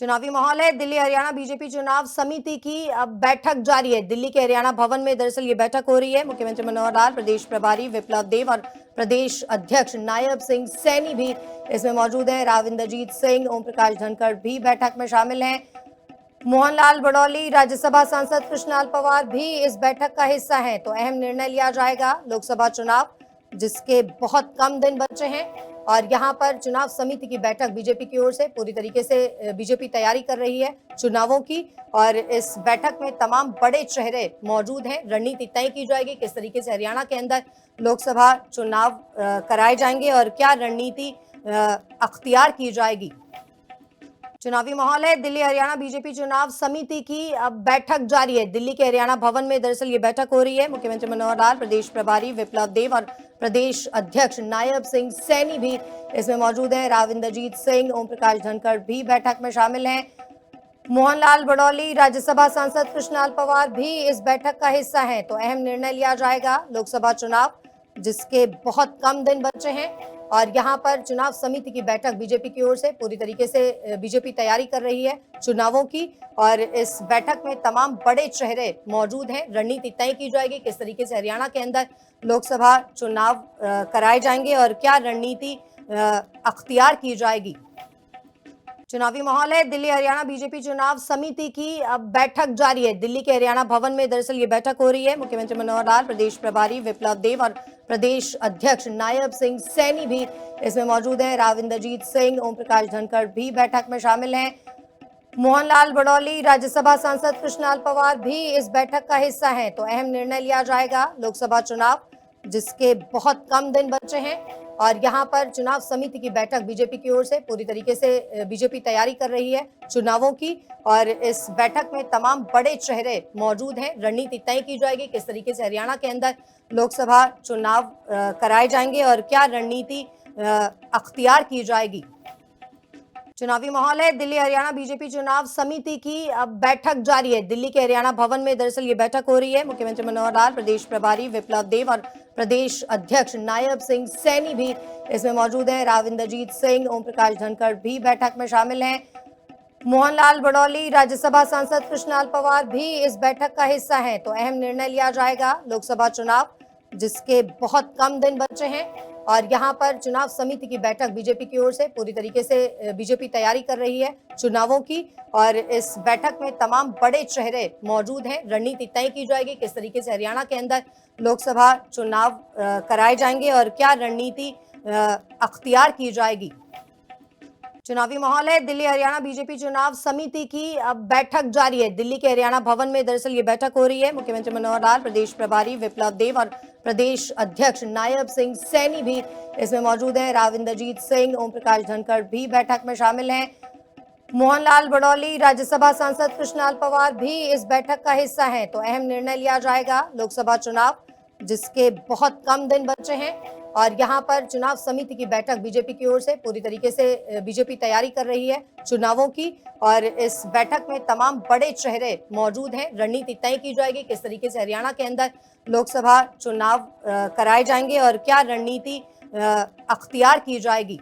चुनावी माहौल है। दिल्ली हरियाणा बीजेपी चुनाव समिति की अब बैठक जारी है। दिल्ली के हरियाणा भवन में दरअसल ये बैठक हो रही है। मुख्यमंत्री मनोहर लाल, प्रदेश प्रभारी विप्लव देव और प्रदेश अध्यक्ष नायब सिंह सैनी भी इसमें मौजूद हैं। राव इंद्रजीत सिंह, ओम प्रकाश धनखड़ भी बैठक में शामिल हैं। मोहनलाल बड़ौली, राज्यसभा सांसद कृष्णलाल पंवार भी इस बैठक का हिस्सा हैं। तो अहम निर्णय लिया जाएगा लोकसभा चुनाव, जिसके बहुत कम दिन बचे हैं और यहाँ पर चुनाव समिति की बैठक बीजेपी की ओर से पूरी तरीके से बीजेपी तैयारी कर रही है चुनावों की। और इस बैठक में तमाम बड़े चेहरे मौजूद हैं। रणनीति तय की जाएगी किस तरीके से हरियाणा के अंदर लोकसभा चुनाव कराए जाएंगे और क्या रणनीति अख्तियार की जाएगी। चुनावी माहौल है। दिल्ली हरियाणा बीजेपी चुनाव समिति की अब बैठक जारी है। दिल्ली के हरियाणा भवन में दरअसल ये बैठक हो रही है। मुख्यमंत्री मनोहर लाल, प्रदेश प्रभारी विप्लव देव और प्रदेश अध्यक्ष नायब सिंह सैनी भी इसमें मौजूद हैं। राव इंद्रजीत सिंह, ओम प्रकाश धनखड़ भी बैठक में शामिल हैं। मोहनलाल बड़ौली, राज्यसभा सांसद कृष्णलाल पंवार भी इस बैठक का हिस्सा हैं। तो अहम निर्णय लिया जाएगा लोकसभा चुनाव, जिसके बहुत कम दिन बचे हैं और यहाँ पर चुनाव समिति की बैठक बीजेपी की ओर से पूरी तरीके से बीजेपी तैयारी कर रही है चुनावों की। और इस बैठक में तमाम बड़े चेहरे मौजूद हैं। रणनीति तय की जाएगी किस तरीके से हरियाणा के अंदर लोकसभा चुनाव कराए जाएंगे और क्या रणनीति अख्तियार की जाएगी। चुनावी माहौल है। दिल्ली हरियाणा बीजेपी चुनाव समिति की अब बैठक जारी है। दिल्ली के हरियाणा भवन में दरअसल ये बैठक हो रही है। मुख्यमंत्री मनोहर लाल, प्रदेश प्रभारी विप्लव देव और प्रदेश अध्यक्ष नायब सिंह सैनी भी इसमें मौजूद हैं। राव इंद्रजीत सिंह, ओम प्रकाश धनखड़ भी बैठक में शामिल हैं। मोहनलाल बड़ौली, राज्यसभा सांसद कृष्णलाल पंवार भी इस बैठक का हिस्सा हैं। तो अहम निर्णय लिया जाएगा लोकसभा चुनाव, जिसके बहुत कम दिन बचे हैं और यहाँ पर चुनाव समिति की बैठक बीजेपी की ओर से पूरी तरीके से बीजेपी तैयारी कर रही है चुनावों की। और इस बैठक में तमाम बड़े चेहरे मौजूद हैं। रणनीति तय की जाएगी किस तरीके से हरियाणा के अंदर लोकसभा चुनाव कराए जाएंगे और क्या रणनीति अख्तियार की जाएगी। चुनावी माहौल है। दिल्ली हरियाणा बीजेपी चुनाव समिति की अब बैठक जारी है। दिल्ली के हरियाणा भवन में दरअसल ये बैठक हो रही है। मुख्यमंत्री मनोहर लाल, प्रदेश प्रभारी विप्लव देव और प्रदेश अध्यक्ष नायब सिंह सैनी भी इसमें मौजूद हैं। राव इंद्रजीत सिंह, ओम प्रकाश धनखड़ भी बैठक में शामिल हैं। मोहनलाल बड़ौली, राज्यसभा सांसद कृष्णलाल पंवार भी इस बैठक का हिस्सा हैं। तो अहम निर्णय लिया जाएगा लोकसभा चुनाव, जिसके बहुत कम दिन बचे हैं और यहाँ पर चुनाव समिति की बैठक बीजेपी की ओर से पूरी तरीके से बीजेपी तैयारी कर रही है चुनावों की। और इस बैठक में तमाम बड़े चेहरे मौजूद हैं। रणनीति तय की जाएगी किस तरीके से हरियाणा के अंदर लोकसभा चुनाव कराए जाएंगे और क्या रणनीति अख्तियार की जाएगी। चुनावी माहौल है। दिल्ली हरियाणा बीजेपी चुनाव समिति की अब बैठक जारी है। दिल्ली के हरियाणा भवन में दरअसल ये बैठक हो रही है। मुख्यमंत्री मनोहर लाल, प्रदेश प्रभारी विप्लव देव और प्रदेश अध्यक्ष नायब सिंह सैनी भी इसमें मौजूद हैं। राव इंद्रजीत सिंह, ओम प्रकाश धनखड़ भी बैठक में शामिल हैं। मोहनलाल बड़ौली, राज्यसभा सांसद कृष्णलाल पंवार भी इस बैठक का हिस्सा हैं। तो अहम निर्णय लिया जाएगा लोकसभा चुनाव, जिसके बहुत कम दिन बचे हैं और यहाँ पर चुनाव समिति की बैठक बीजेपी की ओर से पूरी तरीके से बीजेपी तैयारी कर रही है चुनावों की। और इस बैठक में तमाम बड़े चेहरे मौजूद हैं। रणनीति तय की जाएगी किस तरीके से हरियाणा के अंदर लोकसभा चुनाव कराए जाएंगे और क्या रणनीति अख्तियार की जाएगी।